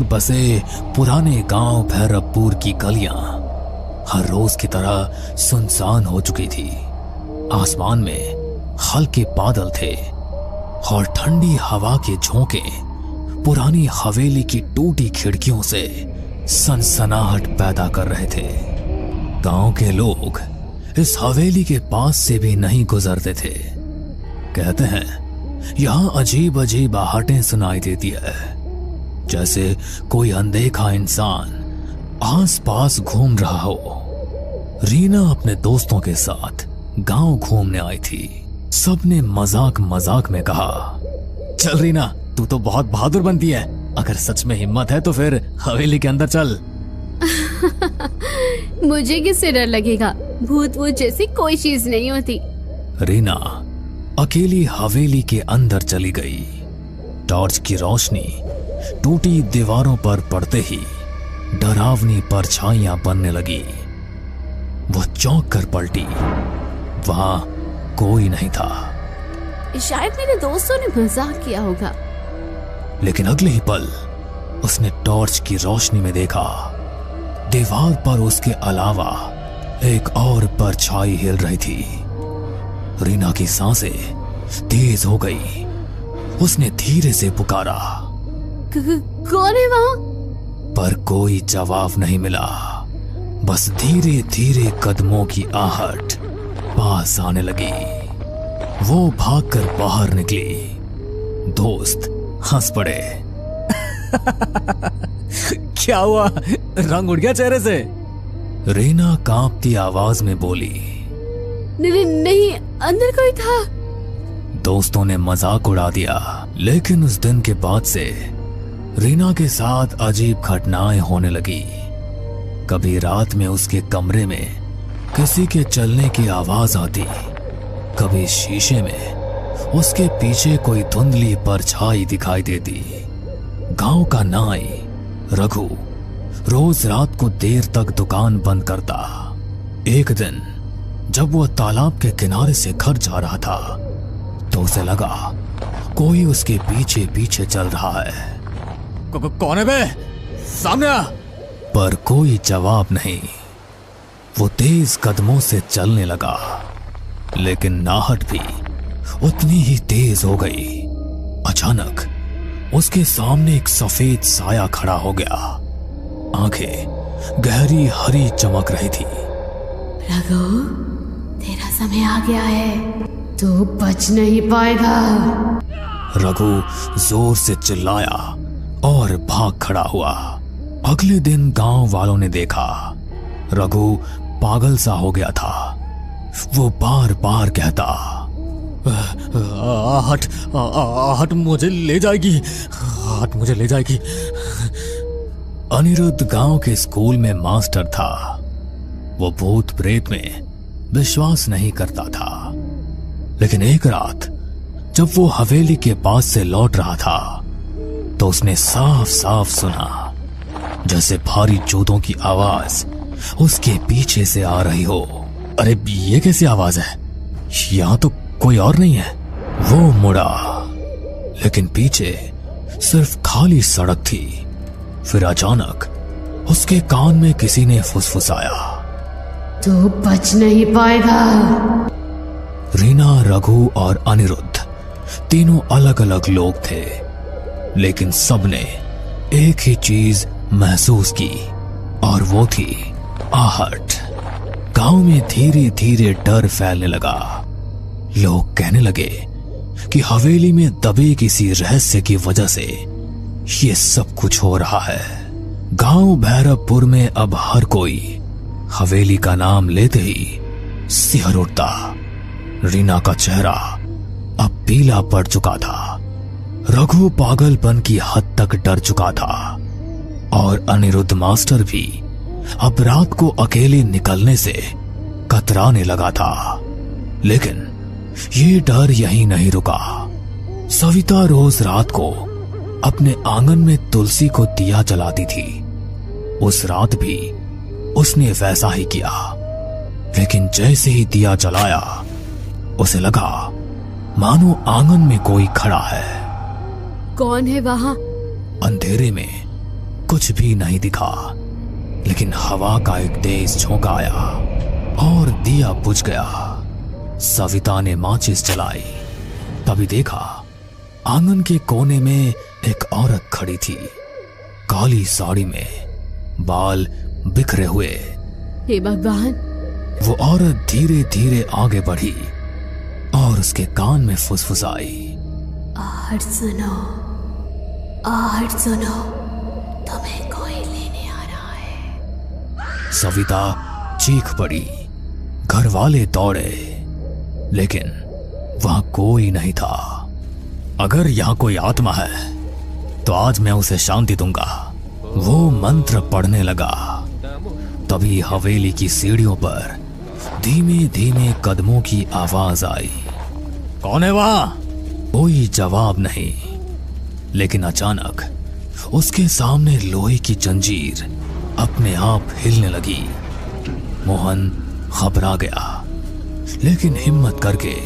बसे पुराने गांव भैरवपुर की गलियां हर रोज की तरह सुनसान हो चुकी थी। आसमान में हल्के बादल थे और ठंडी हवा के झोंके पुरानी हवेली की टूटी खिड़कियों से सनसनाहट पैदा कर रहे थे। गांव के लोग इस हवेली के पास से भी नहीं गुजरते थे। कहते हैं यहां अजीब अजीब आहटें सुनाई देती है, जैसे कोई अनदेखा इंसान आसपास घूम रहा हो। रीना अपने दोस्तों के साथ गांव घूमने आई थी। सबने मजाक मजाक में कहा, चल रीना, तू तो बहुत बहादुर बनती है। अगर सच में हिम्मत है तो फिर हवेली के अंदर चल। मुझे किससे डर लगेगा? भूत वूत जैसी कोई चीज नहीं होती। रीना अकेली हवेली के अंदर चली गई। टॉर्च की रोशनी टूटी दीवारों पर पड़ते ही डरावनी परछाइयां बनने लगी। वो चौंक कर पलटी। वहां कोई नहीं था। शायद मेरे दोस्तों ने मजाक किया होगा। लेकिन अगले ही पल उसने टॉर्च की रोशनी में देखा, दीवार पर उसके अलावा एक और परछाई हिल रही थी। रीना की सांसें तेज हो गई। उसने धीरे से पुकारा, कौन है वहां? पर कोई जवाब नहीं मिला। बस धीरे धीरे कदमों की आहट पास आने लगी। वो भागकर बाहर निकली। दोस्त हंस पड़े। क्या हुआ, रंग उड़ गया चेहरे से? रीना कांपती आवाज में बोली, नहीं, अंदर कोई था। दोस्तों ने मजाक उड़ा दिया। लेकिन उस दिन के बाद से रीना के साथ अजीब घटनाएं होने लगी। कभी रात में उसके कमरे में किसी के चलने की आवाज आती, कभी शीशे में उसके पीछे कोई धुंधली परछाई दिखाई देती। गांव का नाई रघु रोज रात को देर तक दुकान बंद करता। एक दिन जब वह तालाब के किनारे से घर जा रहा था तो उसे लगा कोई उसके पीछे पीछे चल रहा है। कौन है बे? सामने आ। पर कोई जवाब नहीं। वो तेज कदमों से चलने लगा, लेकिन नाहट भी उतनी ही तेज हो गई। अचानक उसके सामने एक सफेद साया खड़ा हो गया। आंखें गहरी हरी चमक रही थी। रघु, तेरा समय आ गया है, तू बच नहीं पाएगा। रघु जोर से चिल्लाया और भाग खड़ा हुआ। अगले दिन गांव वालों ने देखा रघु पागल सा हो गया था। वो बार बार कहता, आहट मुझे ले जाएगी, आहट मुझे ले जाएगी। अनिरुद्ध गांव के स्कूल में मास्टर था। वो भूत प्रेत में विश्वास नहीं करता था। लेकिन एक रात जब वो हवेली के पास से लौट रहा था तो उसने साफ साफ सुना जैसे भारी जूतों की आवाज उसके पीछे से आ रही हो। अरे ये कैसी आवाज है? यहां तो कोई और नहीं है। वो मुड़ा, लेकिन पीछे सिर्फ खाली सड़क थी। फिर अचानक उसके कान में किसी ने फुसफुसाया, तू बच नहीं पाएगा। रीना, रघु और अनिरुद्ध तीनों अलग अलग लोग थे, लेकिन सबने एक ही चीज महसूस की और वो थी आहट। गांव में धीरे धीरे डर फैलने लगा। लोग कहने लगे कि हवेली में दबे किसी रहस्य की वजह से ये सब कुछ हो रहा है। गांव भैरवपुर में अब हर कोई हवेली का नाम लेते ही सिहर उठता। रीना का चेहरा अब पीला पड़ चुका था। रघु पागलपन की हद तक डर चुका था और अनिरुद्ध मास्टर भी अब रात को अकेले निकलने से कतराने लगा था। लेकिन ये डर यहीं नहीं रुका। सविता रोज रात को अपने आंगन में तुलसी को दिया जलाती थी। उस रात भी उसने वैसा ही किया, लेकिन जैसे ही दिया जलाया उसे लगा मानो आंगन में कोई खड़ा है। कौन है वहां? अंधेरे में कुछ भी नहीं दिखा, लेकिन हवा का एक तेज झोंका आया और दिया बुझ गया। सविता ने माचिस जलाई, तभी देखा आंगन के कोने में एक औरत खड़ी थी, काली साड़ी में, बाल बिखरे हुए। हे भगवान! वो औरत धीरे धीरे आगे बढ़ी और उसके कान में फुसफुसाई, आहट सुनो, आहट सुनो, तुम्हें कोई लेने आ रहा है। सविता चीख पड़ी। घर वाले दौड़े, लेकिन वहां कोई नहीं था। अगर यहां कोई आत्मा है तो आज मैं उसे शांति दूंगा। वो मंत्र पढ़ने लगा। तभी हवेली की सीढ़ियों पर धीमे धीमे कदमों की आवाज आई। कौन है वहां? कोई जवाब नहीं, लेकिन अचानक उसके सामने लोहे की जंजीर अपने आप हिलने लगी। मोहन घबरा गया, लेकिन हिम्मत करके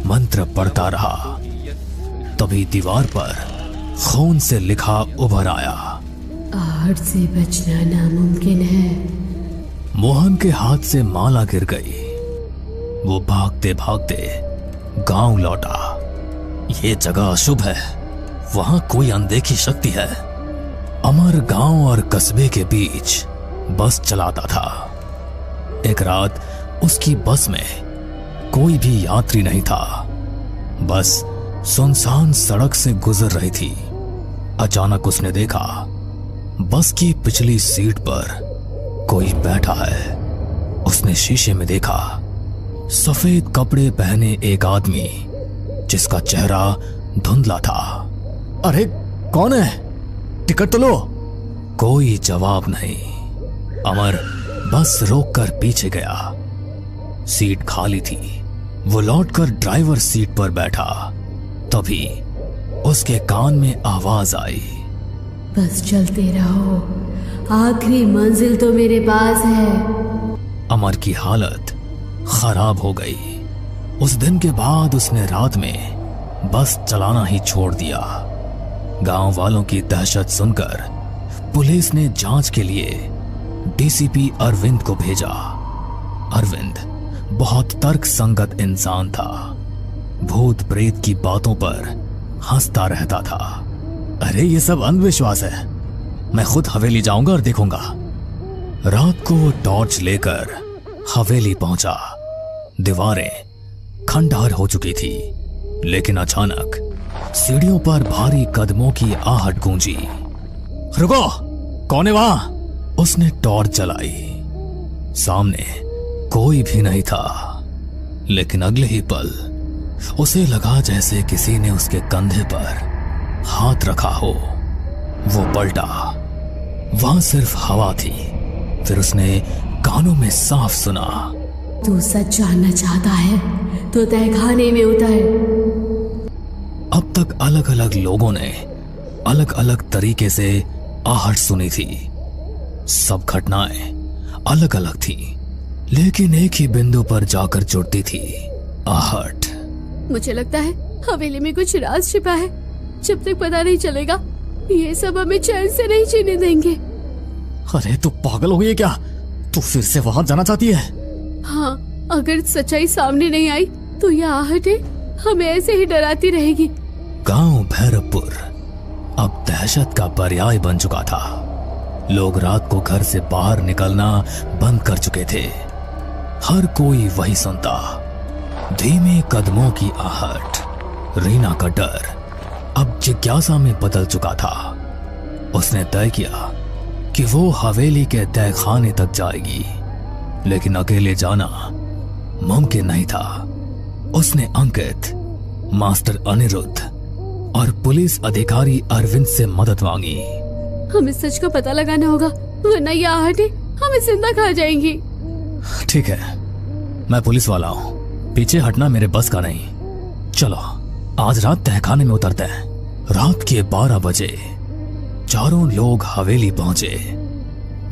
मंत्र पढ़ता रहा। तभी दीवार पर खून से लिखा उभर आया, आहट से बचना नामुमकिन है। मोहन के हाथ से माला गिर गई। वो भागते भागते गांव लौटा। ये जगह अशुभ है, वहां कोई अनदेखी शक्ति है। अमर गांव और कस्बे के बीच बस चलाता था। एक रात उसकी बस में कोई भी यात्री नहीं था। बस सुनसान सड़क से गुजर रही थी। अचानक उसने देखा बस की पिछली सीट पर कोई बैठा है। उसने शीशे में देखा सफेद कपड़े पहने एक आदमी, जिसका चेहरा धुंधला था। अरे कौन है? टिकट तो लो। कोई जवाब नहीं। अमर बस रोककर पीछे गया। सीट खाली थी। वो लौटकर ड्राइवर सीट पर बैठा। तभी उसके कान में आवाज आई, बस चलते रहो, आखिरी मंजिल तो मेरे पास है। अमर की हालत खराब हो गई। उस दिन के बाद उसने रात में बस चलाना ही छोड़ दिया। गांव वालों की दहशत सुनकर पुलिस ने जांच के लिए डीसीपी अरविंद को भेजा। अरविंद बहुत तर्क संगत इंसान था। भूत प्रेत की बातों पर हंसता रहता था। अरे ये सब अंधविश्वास है, मैं खुद हवेली जाऊंगा और देखूंगा। रात को वो टॉर्च लेकर हवेली पहुंचा। दीवारें खंडहर हो चुकी थी, लेकिन अचानक सीढ़ियों पर भारी कदमों की आहट गूंजी। रुको, कौन है वहां? उसने टॉर्च जलाई। सामने कोई भी नहीं था, लेकिन अगले ही पल उसे लगा जैसे किसी ने उसके कंधे पर हाथ रखा हो। वो पलटा, वहां सिर्फ हवा थी। फिर उसने कानों में साफ सुना, तू सच जानना चाहता है तो तहखाने में उतर। अब तक अलग अलग लोगों ने अलग अलग तरीके से आहट सुनी थी। सब घटनाएं अलग अलग थी, लेकिन एक ही बिंदु पर जाकर जुड़ती थी, आहट। मुझे लगता है हवेली में कुछ राज छिपा है। जब तक पता नहीं चलेगा, ये सब हमें चैन से नहीं जीने देंगे। अरे तू पागल हो गई है क्या? तू फिर से वहां जाना चाहती है? हाँ, अगर सच्चाई सामने नहीं आई तो यह आहटें हमें ऐसे ही डराती रहेगी। गांव भैरवपुर अब दहशत का पर्याय बन चुका था। लोग रात को घर से बाहर निकलना बंद कर चुके थे। हर कोई वही सुनता, धीमे कदमों की आहट। रीना का डर अब जिज्ञासा में बदल चुका था। उसने तय किया कि वो हवेली के तहखाने तक जाएगी, लेकिन अकेले जाना मुमकिन नहीं था। उसने अंकित, मास्टर अनिरुद्ध और पुलिस अधिकारी अरविंद से मदद मांगी। हमें सच का पता लगाना होगा, वरना ये आहटें हमें जिंदा खा जाएंगी। ठीक है, मैं पुलिस वाला हूँ, पीछे हटना मेरे बस का नहीं। चलो आज रात तहखाने में उतरते हैं। रात के 12 बजे चारों लोग हवेली पहुंचे।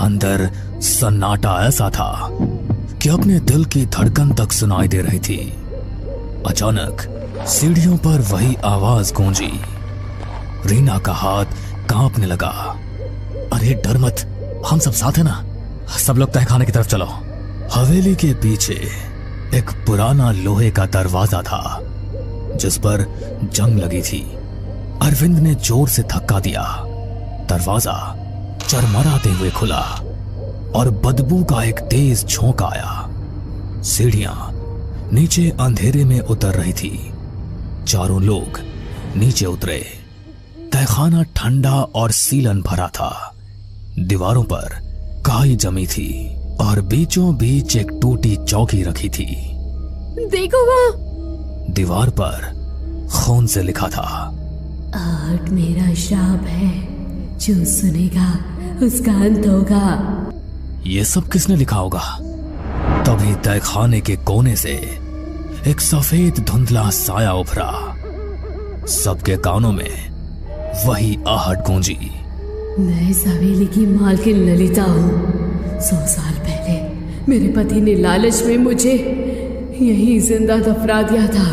अंदर सन्नाटा ऐसा था कि अपने दिल की धड़कन तक सुनाई दे रही थी। अचानक सीढ़ियों पर वही आवाज गूंजी। रीना का हाथ कांपने लगा। अरे डर मत, हम सब साथ हैं ना। सब लोग तहखाने की तरफ चलो। हवेली के पीछे एक पुराना लोहे का दरवाजा था जिस पर जंग लगी थी। अरविंद ने जोर से धक्का दिया। दरवाजा चरमराते हुए खुला और बदबू का एक तेज झोंका आया। सीढ़ियां नीचे अंधेरे में उतर रही थी। चारों लोग नीचे उतरे। तहखाना ठंडा और सीलन भरा था। दीवारों पर काई जमी थी और बीचों बीच एक टूटी चौकी रखी थी। देखो वहाँ। दीवार पर खून से लिखा था, आहट मेरा श्राप है, जो सुनेगा उसका अंत होगा। ये सब किसने लिखा होगा? तभी तहखाने के कोने से एक सफेद धुंधला साया उभरा। सबके कानों में वही आहट गूंजी। मैं इस हवेली की मालकिन ललिता हूँ। 100 साल पहले मेरे पति ने लालच में मुझे यहीं जिंदा दफना दिया था।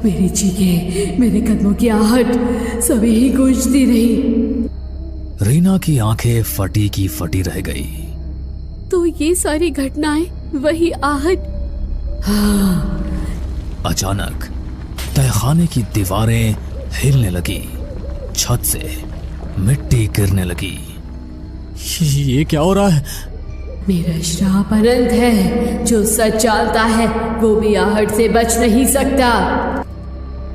मेरी चीखें, मेरे कदमों की आहट सब यहीं गूंजती रही। रीना की आंखें फटी की फटी रह गई। तो ये सारी घटनाएं वही आहट? हाँ। अचानक तहखाने की दीवारें हिलने लगी। छत से मिट्टी गिरने लगी। ये क्या हो रहा है? मेरा श्राप अनंत है। जो सच जानता है वो भी आहट से बच नहीं सकता।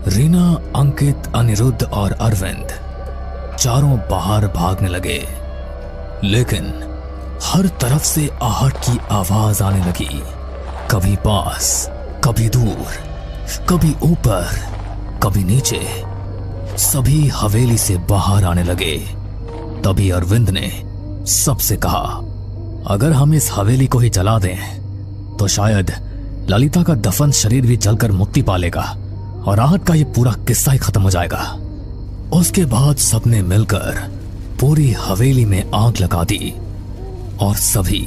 रीना, अंकित, अनिरुद्ध और अरविंद चारों बाहर भागने लगे, लेकिन हर तरफ से आहट की आवाज आने लगी। कभी पास, कभी दूर, कभी ऊपर, कभी नीचे। सभी हवेली से बाहर आने लगे। तभी अरविंद ने सबसे कहा, अगर हम इस हवेली को ही जला दें तो शायद ललिता का दफन शरीर भी जलकर मुक्ति पा लेगा और आहट का ये पूरा किस्सा ही खत्म हो जाएगा। उसके बाद सबने मिलकर पूरी हवेली में आग लगा दी और सभी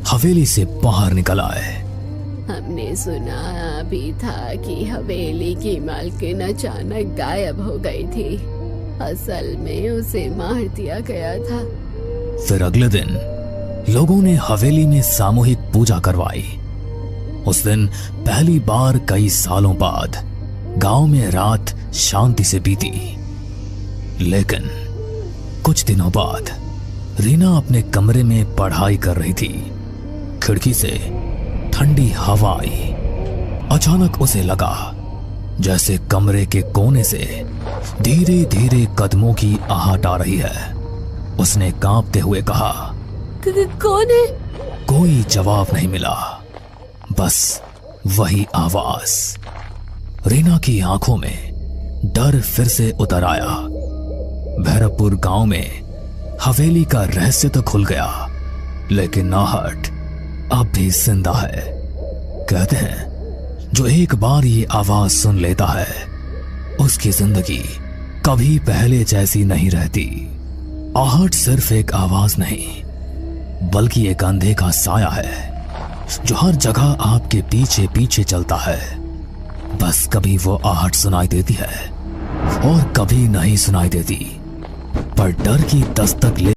हवेली से बाहर निकल आए। हमने सुना भी था कि हवेली की मालकिन अचानक गायब हो गई थी। असल में उसे मार दिया गया था। फिर अगले दिन लोगों ने हवेली में सामूहिक पूजा करवाई। उस दिन पहली बार कई सालों बाद गांव में रात शांति से बीती। लेकिन कुछ दिनों बाद रीना अपने कमरे में पढ़ाई कर रही थी। खिड़की से ठंडी हवा आई। अचानक उसे लगा जैसे कमरे के कोने से धीरे धीरे कदमों की आहट आ रही है। उसने कांपते हुए कहा, कौन है? कोई जवाब नहीं मिला, बस वही आवाज। रीना की आंखों में डर फिर से उतर आया। भैरवपुर गांव में हवेली का रहस्य तो खुल गया, लेकिन आहट अब भी जिंदा है। कहते हैं जो एक बार ये आवाज सुन लेता है उसकी जिंदगी कभी पहले जैसी नहीं रहती। आहट सिर्फ एक आवाज नहीं, बल्कि एक अंधे का साया है जो हर जगह आपके पीछे पीछे चलता है। बस कभी वो आहट सुनाई देती है और कभी नहीं सुनाई देती, पर डर की दस्तक ले